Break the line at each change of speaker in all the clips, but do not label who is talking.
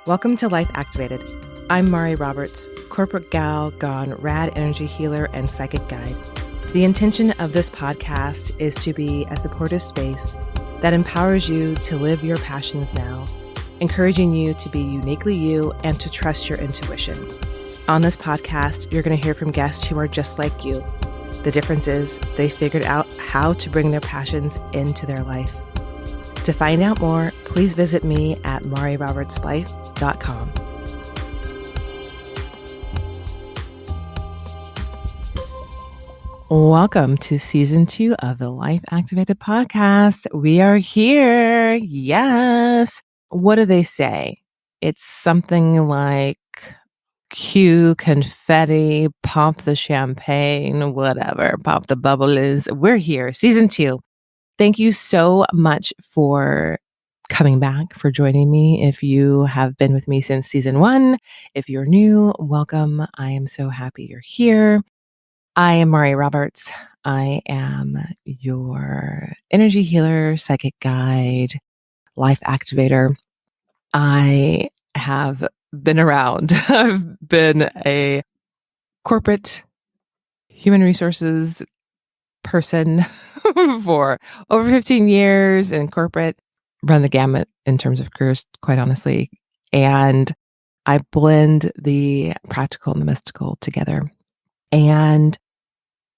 Welcome to Life Activated. I'm Mari Roberts, corporate gal gone rad energy healer and psychic guide. The intention of this podcast is to be a supportive space that empowers you to live your passions now, encouraging you to be uniquely you and to trust your intuition. On this podcast, you're going to hear from guests who are just like you. The difference is they figured out how to bring their passions into their life. To find out more, please visit me at marirobertslife.com. Welcome to season 2 of the Life Activated podcast. We are here. Yes. What do they say? It's something like cue confetti, pop the champagne, whatever, pop the bubbles. We're here. Season 2. Thank you so much for coming back, for joining me. If you have been with me since season 1, if you're new, welcome. I am so happy you're here. I am Mari Roberts. I am your energy healer, psychic guide, life activator. I have been around. I've been a corporate human resources person for over 15 years in corporate, run the gamut in terms of careers, quite honestly. And I blend the practical and the mystical together. And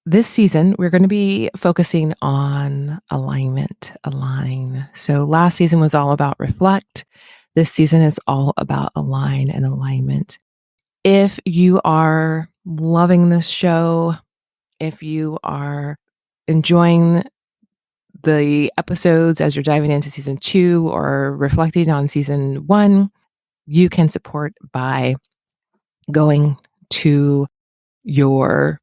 this season, we're going to be focusing on alignment, align. So last season was all about reflect. This season is all about align and alignment. If you are loving this show, if you are enjoying the episodes as you're diving into season 2 or reflecting on season 1, you can support by going to your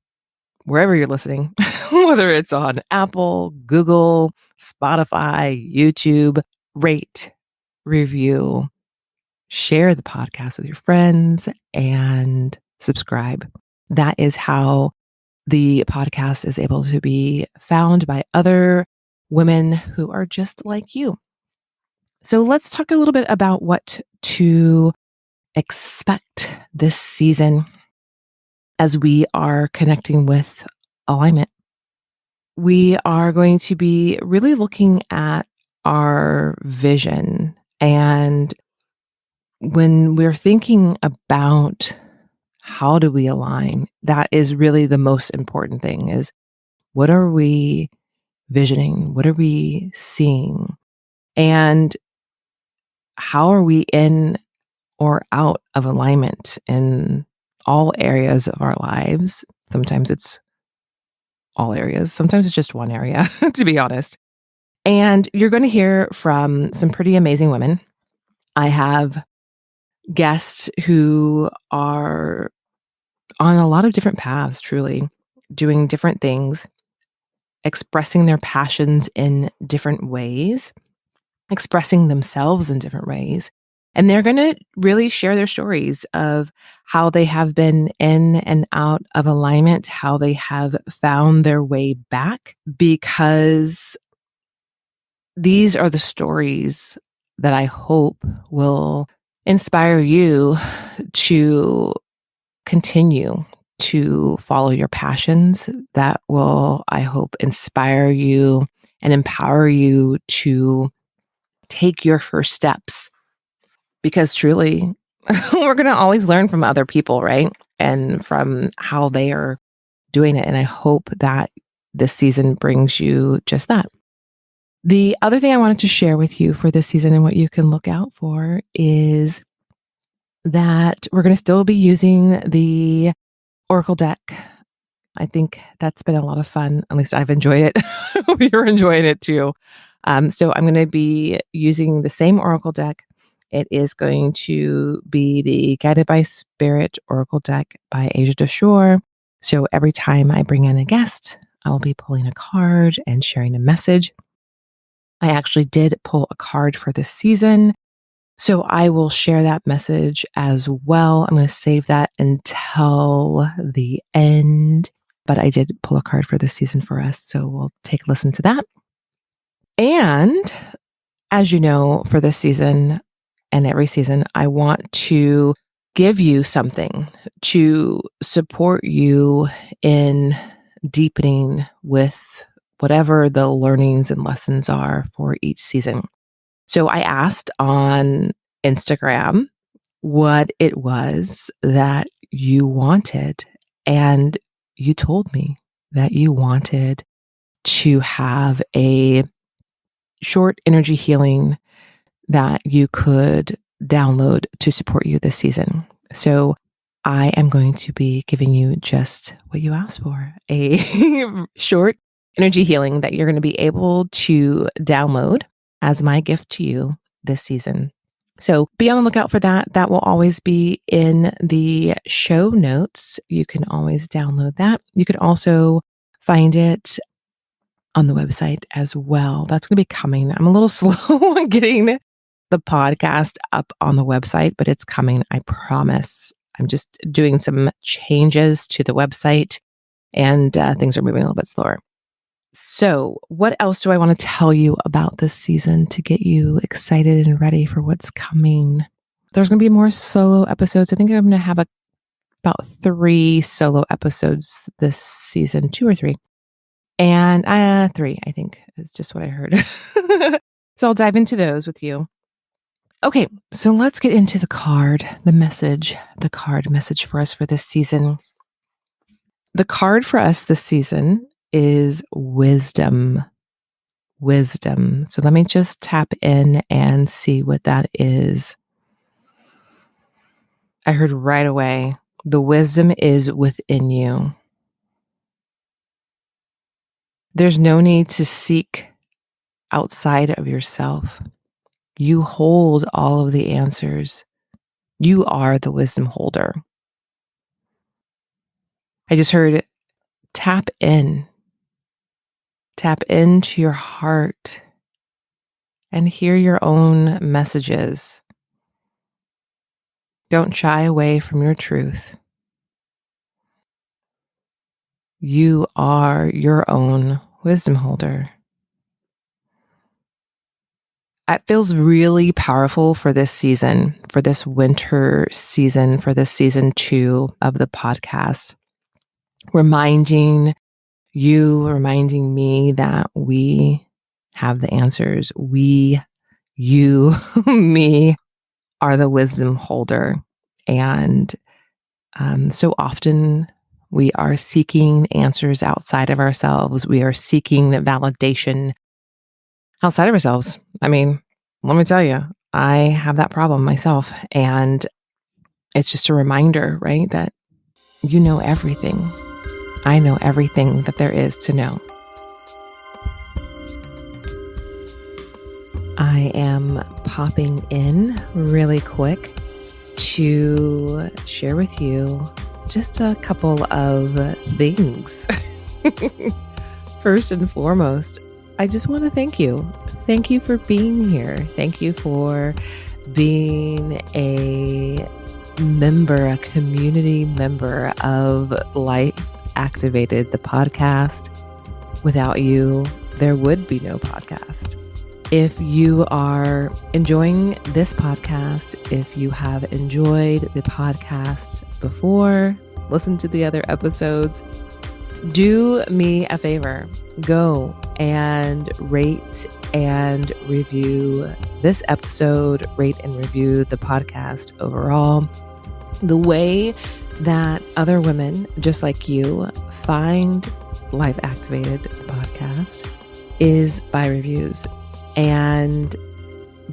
wherever you're listening, whether it's on Apple, Google, Spotify, YouTube, rate, review, share the podcast with your friends, and subscribe. That is how the podcast is able to be found by other women who are just like you. So let's talk a little bit about what to expect this season as we are connecting with alignment. We are going to be really looking at our vision. And when we're thinking about how do we align, that is really the most important thing is what are we visioning? What are we seeing? And how are we in or out of alignment in all areas of our lives? Sometimes it's all areas. Sometimes it's just one area, to be honest. And you're going to hear from some pretty amazing women. I have guests who are on a lot of different paths, truly, doing different things, expressing their passions in different ways, expressing themselves in different ways. And they're going to really share their stories of how they have been in and out of alignment, how they have found their way back, because these are the stories that I hope will inspire you to continue to follow your passions, that will, I hope, inspire you and empower you to take your first steps. Because truly, we're going to always learn from other people, right? And from how they are doing it. And I hope that this season brings you just that. The other thing I wanted to share with you for this season and what you can look out for is that we're going to still be using the Oracle deck. I think that's been a lot of fun. At least I've enjoyed it. You're enjoying it too. So I'm going to be using the same Oracle deck. It is going to be the Guided by Spirit Oracle deck by Asia DeShore. So every time I bring in a guest, I will be pulling a card and sharing a message. I actually did pull a card for this season, so I will share that message as well. I'm going to save that until the end, but I did pull a card for this season for us, so we'll take a listen to that. And as you know, for this season, and every season, I want to give you something to support you in deepening with whatever the learnings and lessons are for each season. So I asked on Instagram what it was that you wanted, and you told me that you wanted to have a short energy healing that you could download to support you this season. So I am going to be giving you just what you asked for, a short energy healing that you're going to be able to download as my gift to you this season. So be on the lookout for that. That will always be in the show notes. You can always download that. You can also find it on the website as well. That's going to be coming. I'm a little slow on getting the podcast up on the website, but it's coming. I promise. I'm just doing some changes to the website, and things are moving a little bit slower. So what else do I want to tell you about this season to get you excited and ready for what's coming? There's going to be more solo episodes. I think I'm going to have about 3 solo episodes this season, 2 or 3. And 3, I think, is just what I heard. So I'll dive into those with you. Okay, so let's get into the card message for us for this season. The card for us this season is wisdom. Wisdom. So let me just tap in and see what that is. I heard right away, the wisdom is within you. There's no need to seek outside of yourself. You hold all of the answers. You are the wisdom holder. I just heard tap in. Tap into your heart and hear your own messages. Don't shy away from your truth. You are your own wisdom holder. It feels really powerful for this season, for this winter season, for this season 2 of the podcast. Reminding me that we have the answers. You, me, are the wisdom holder. And so often we are seeking answers outside of ourselves. We are seeking validation outside of ourselves. I mean, let me tell you, I have that problem myself. And it's just a reminder, right, that you know everything. I know everything that there is to know. I am popping in really quick to share with you just a couple of things. First and foremost, I just want to thank you. Thank you for being here. Thank you for being a community member of Life Activated, the podcast. Without you, there would be no podcast. If you are enjoying this podcast, if you have enjoyed the podcast before, listen to the other episodes, do me a favor. Go and rate and review this episode, rate and review the podcast overall. The way that other women just like you find Life Activated podcast is by reviews and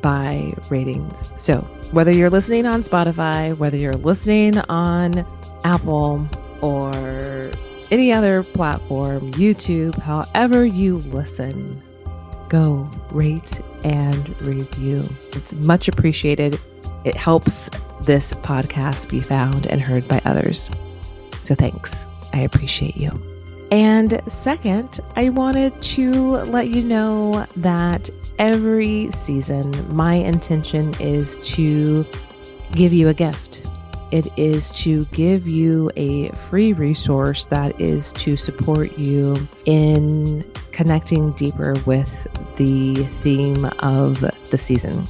by ratings. So whether you're listening on Spotify, whether you're listening on Apple or any other platform, YouTube, however you listen, go rate and review. It's much appreciated. It helps this podcast be found and heard by others. So thanks. I appreciate you. And second, I wanted to let you know that every season, my intention is to give you a gift. It is to give you a free resource that is to support you in connecting deeper with the theme of the season.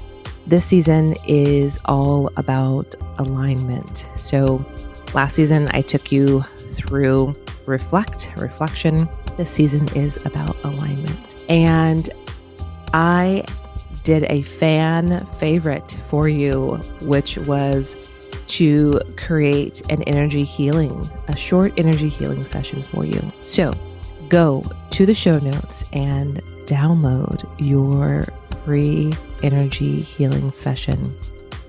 This season is all about alignment. So last season, I took you through reflection. This season is about alignment. And I did a fan favorite for you, which was to create an a short energy healing session for you. So go to the show notes and download your free energy healing session.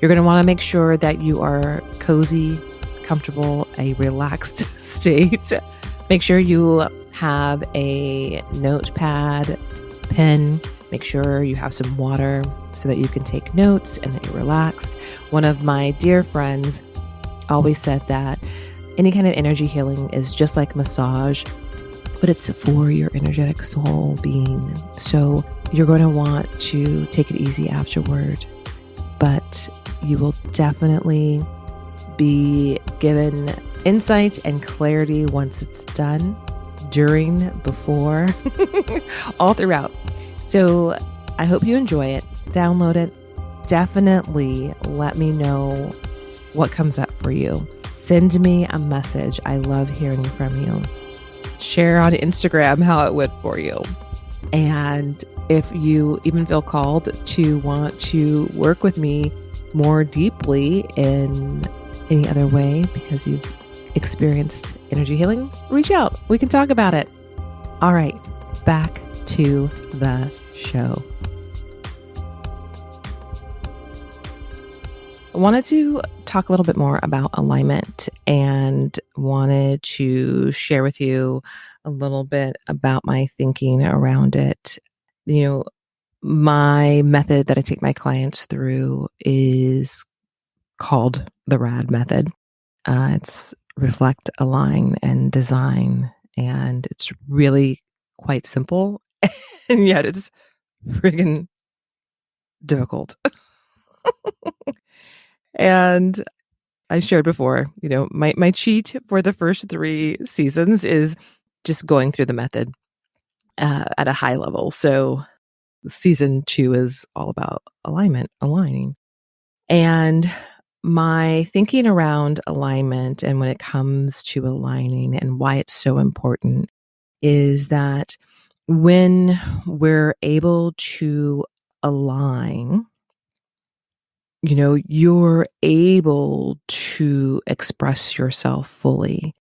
You're going to want to make sure that you are cozy, comfortable, a relaxed state. Make sure you have a notepad, pen. Make sure you have some water so that you can take notes and that you're relaxed. One of my dear friends always said that any kind of energy healing is just like massage, but it's for your energetic soul being. So you're going to want to take it easy afterward, but you will definitely be given insight and clarity once it's done, during, before, all throughout. So I hope you enjoy it. Download it. Definitely let me know what comes up for you. Send me a message. I love hearing from you. Share on Instagram how it went for you. And if you even feel called to want to work with me more deeply in any other way because you've experienced energy healing, reach out. We can talk about it. All right, back to the show. I wanted to talk a little bit more about alignment and wanted to share with you a little bit about my thinking around it. My method that I take my clients through is called the RAD method. It's reflect, align, and design. And it's really quite simple, and yet it's friggin' difficult. And I shared before, my cheat for the first 3 seasons is just going through the method at a high level. So season 2 is all about aligning. And my thinking around alignment and when it comes to aligning and why it's so important is that when we're able to align, you're able to express yourself fully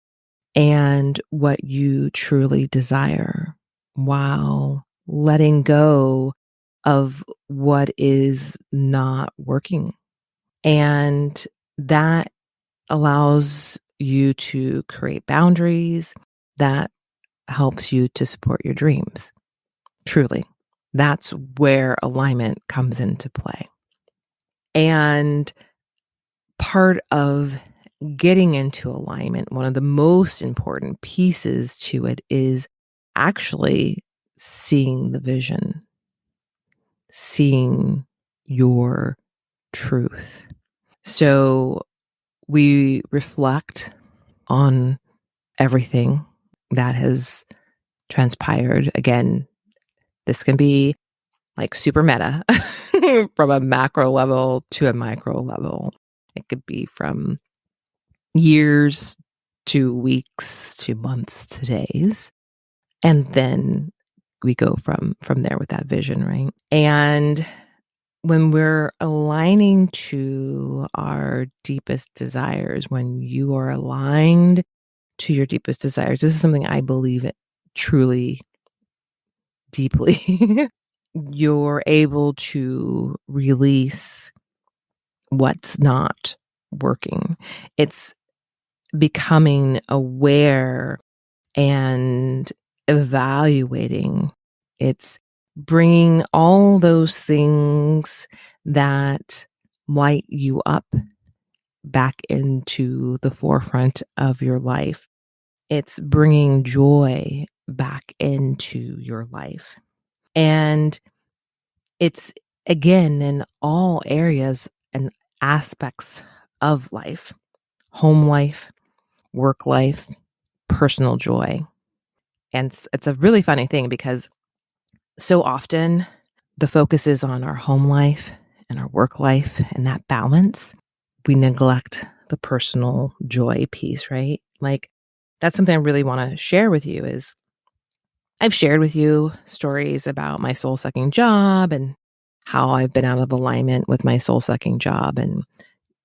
and what you truly desire while letting go of what is not working. And that allows you to create boundaries that helps you to support your dreams. Truly, that's where alignment comes into play. And part of getting into alignment, one of the most important pieces to it is actually seeing the vision, seeing your truth. So we reflect on everything that has transpired. Again, this can be like super meta from a macro level to a micro level. It could be from years to weeks to months to days. And then we go from there with that vision, right? And when we're aligning to our deepest desires, when you are aligned to your deepest desires, this is something I believe it truly, deeply, you're able to release what's not working. It's becoming aware and evaluating. It's bringing all those things that light you up back into the forefront of your life. It's bringing joy back into your life. And it's, again, in all areas and aspects of life: home life, work life, personal joy. And it's a really funny thing because so often the focus is on our home life and our work life and that balance, we neglect the personal joy piece, right? Like that's something I really want to share with you is I've shared with you stories about my soul-sucking job and how I've been out of alignment with my soul-sucking job. And,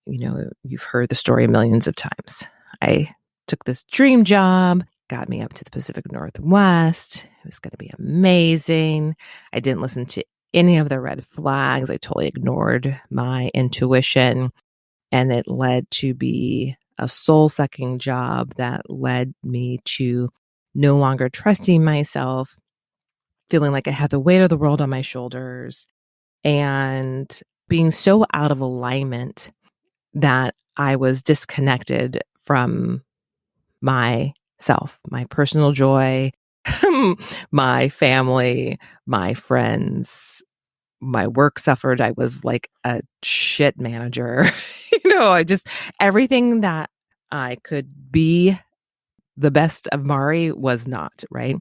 you've heard the story millions of times. I took this dream job, got me up to the Pacific Northwest. It was going to be amazing. I didn't listen to any of the red flags. I totally ignored my intuition, and it led to be a soul-sucking job that led me to no longer trusting myself, feeling like I had the weight of the world on my shoulders, and being so out of alignment that I was disconnected from myself, my personal joy, my family, my friends. My work suffered. I was like a shit manager. I just, everything that I could be the best of Mari was not, right?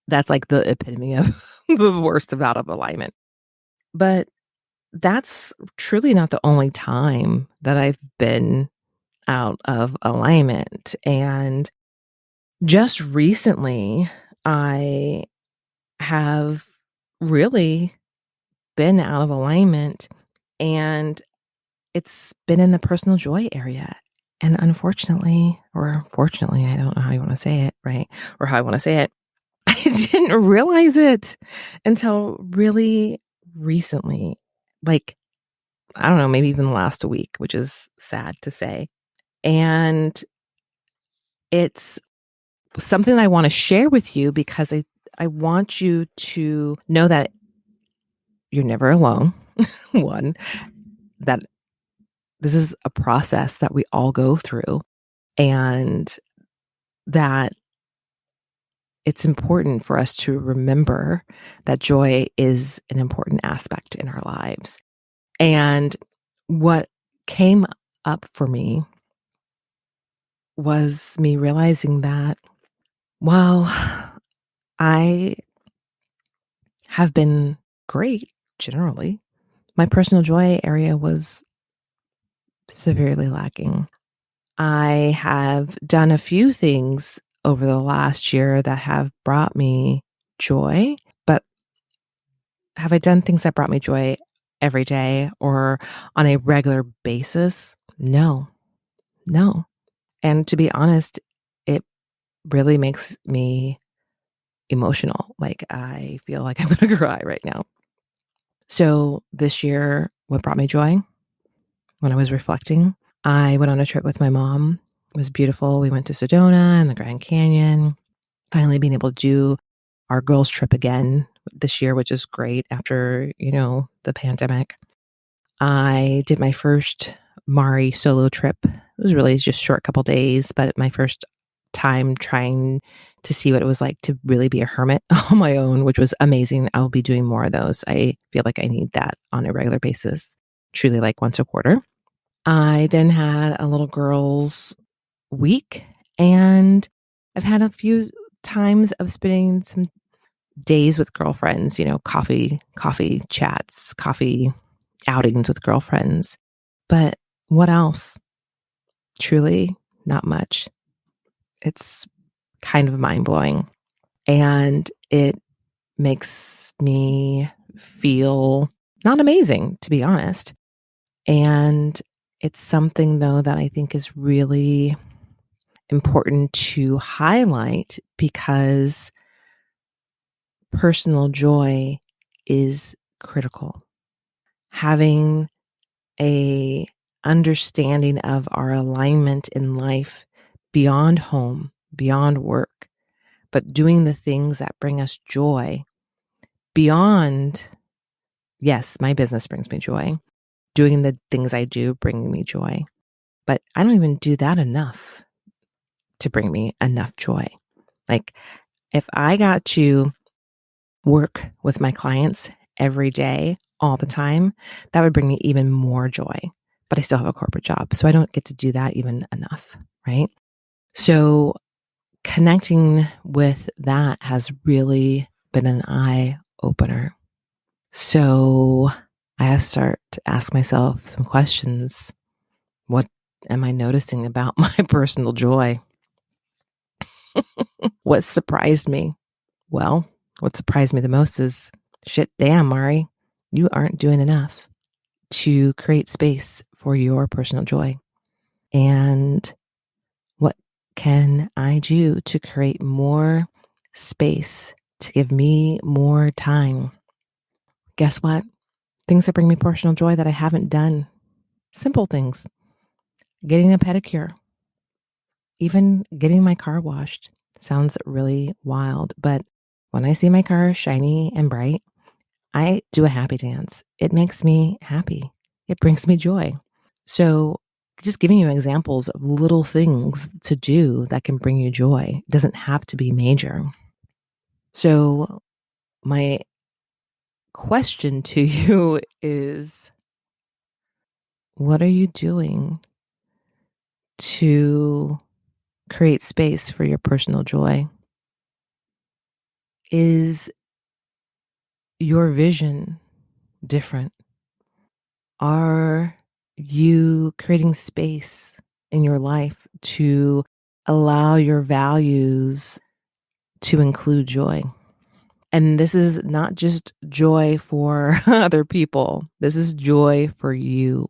That's like the epitome of the worst of out of alignment. But that's truly not the only time that I've been out of alignment. And just recently, I have really been out of alignment, and it's been in the personal joy area. And unfortunately, or fortunately, I don't know how you want to say it, right? Or how I want to say it. I didn't realize it until really recently. Like, I don't know, maybe even last week, which is sad to say. And it's something I want to share with you because I want you to know that you're never alone. One, that this is a process that we all go through, and that it's important for us to remember that joy is an important aspect in our lives. And what came up for me was me realizing that while I have been great generally, my personal joy area was severely lacking. I have done a few things over the last year that have brought me joy, but have I done things that brought me joy every day or on a regular basis? No, no. And to be honest, it really makes me emotional. Like I feel like I'm going to cry right now. So this year, what brought me joy when I was reflecting, I went on a trip with my mom. It was beautiful. We went to Sedona and the Grand Canyon, finally being able to do our girls trip again this year, which is great after, the pandemic. I did my first Mari solo trip. It was really just a short couple days, but my first time trying to see what it was like to really be a hermit on my own, which was amazing. I'll be doing more of those. I feel like I need that on a regular basis, truly like once a quarter. I then had a little girls week, and I've had a few times of spending some days with girlfriends, coffee chats, coffee outings with girlfriends. But what else? Truly not much. It's kind of mind blowing, and it makes me feel not amazing, to be honest. And it's something though that I think is really important to highlight because personal joy is critical. Having a understanding of our alignment in life beyond home, beyond work, but doing the things that bring us joy beyond, yes, my business brings me joy. Doing the things I do bring me joy, but I don't even do that enough to bring me enough joy. Like if I got to work with my clients every day, all the time, that would bring me even more joy. But I still have a corporate job, so I don't get to do that even enough, right? So connecting with that has really been an eye opener. So I have to start to ask myself some questions. What am I noticing about my personal joy? What surprised me? Well, what surprised me the most is shit, damn, Mari, you aren't doing enough to create space for your personal joy. And what can I do to create more space, to give me more time? Guess what? Things that bring me personal joy that I haven't done. Simple things. Getting a pedicure, even getting my car washed. Sounds really wild, but when I see my car shiny and bright, I do a happy dance. It makes me happy. It brings me joy. So, just giving you examples of little things to do that can bring you joy. It doesn't have to be major. So, my question to you is, what are you doing to create space for your personal joy? Is your vision different? Are you creating space in your life to allow your values to include joy? And this is not just joy for other people. This is joy for you,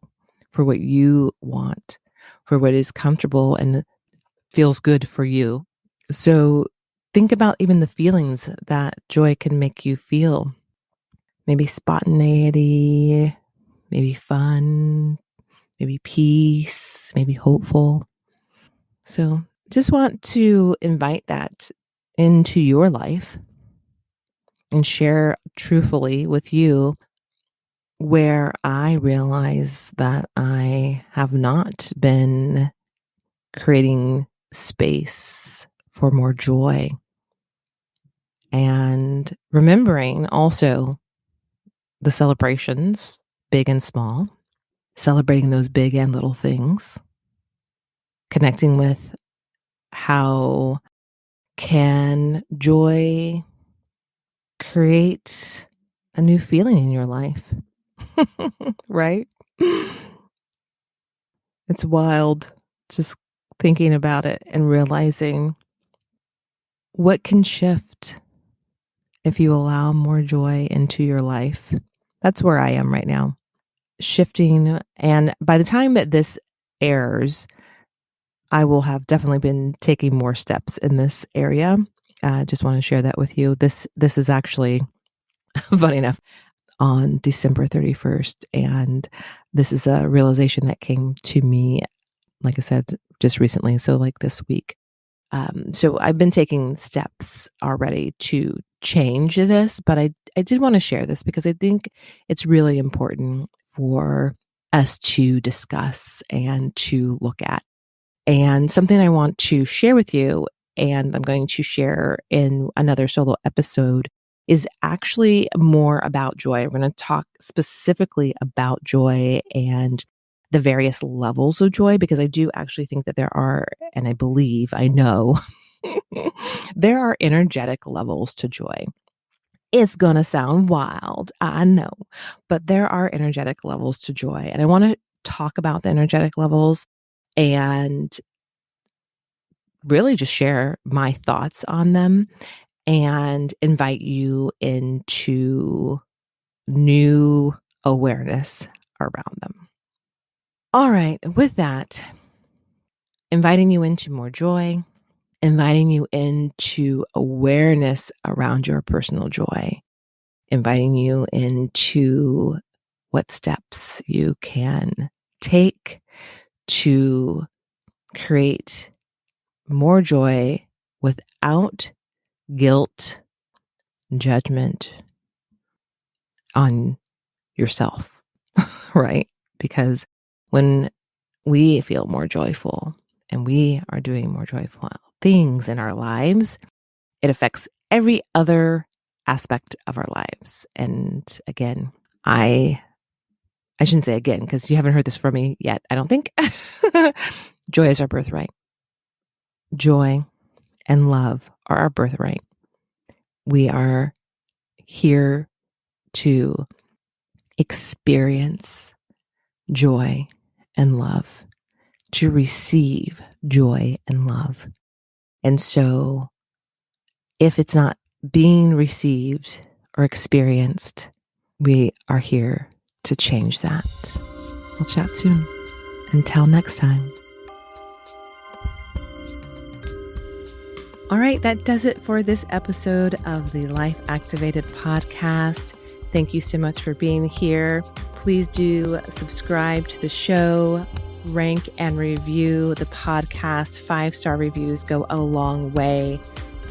for what you want, for what is comfortable and feels good for you. So think about even the feelings that joy can make you feel. Maybe spontaneity, maybe fun, maybe peace, maybe hopeful. So just want to invite that into your life and share truthfully with you where I realize that I have not been creating space for more joy, and remembering also the celebrations, big and small, celebrating those big and little things, connecting with how can joy create a new feeling in your life, right? It's wild just thinking about it and realizing what can shift if you allow more joy into your life. That's where I am right now, shifting. And by the time that this airs, I will have definitely been taking more steps in this area. Just want to share that with you. This is actually funny enough on December 31st, and this is a realization that came to me, like I said, just recently. So like this week. So I've been taking steps already to change this, but I did want to share this because I think it's really important for us to discuss and to look at. And something I want to share with you, and I'm going to share in another solo episode, is actually more about joy. We're going to talk specifically about joy and the various levels of joy, because I do actually think that there are, and I believe, I know, there are energetic levels to joy. It's going to sound wild, I know, but there are energetic levels to joy. And I want to talk about the energetic levels and really just share my thoughts on them and invite you into new awareness around them. All right, with that, inviting you into more joy, inviting you into awareness around your personal joy, inviting you into what steps you can take to create more joy without guilt, judgment on yourself, right? Because when we feel more joyful and we are doing more joyful things in our lives, it affects every other aspect of our lives. And again, I shouldn't say again, because you haven't heard this from me yet, I don't think. Joy is our birthright. Joy and love are our birthright. We are here to experience joy and love, to receive joy and love. And so if it's not being received or experienced, we are here to change that. We'll chat soon. Until next time. All right, that does it for this episode of the Life Activated podcast. Thank you so much for being here. Please do subscribe to the show, rank and review the podcast. 5-star reviews go a long way.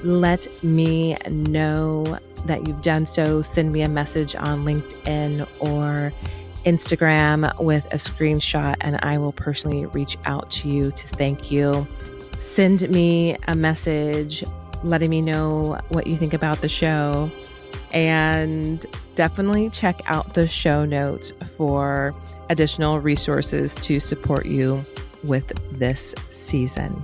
Let me know that you've done so. Send me a message on LinkedIn or Instagram with a screenshot, and I will personally reach out to you to thank you. Send me a message letting me know what you think about the show, and definitely check out the show notes for additional resources to support you with this season.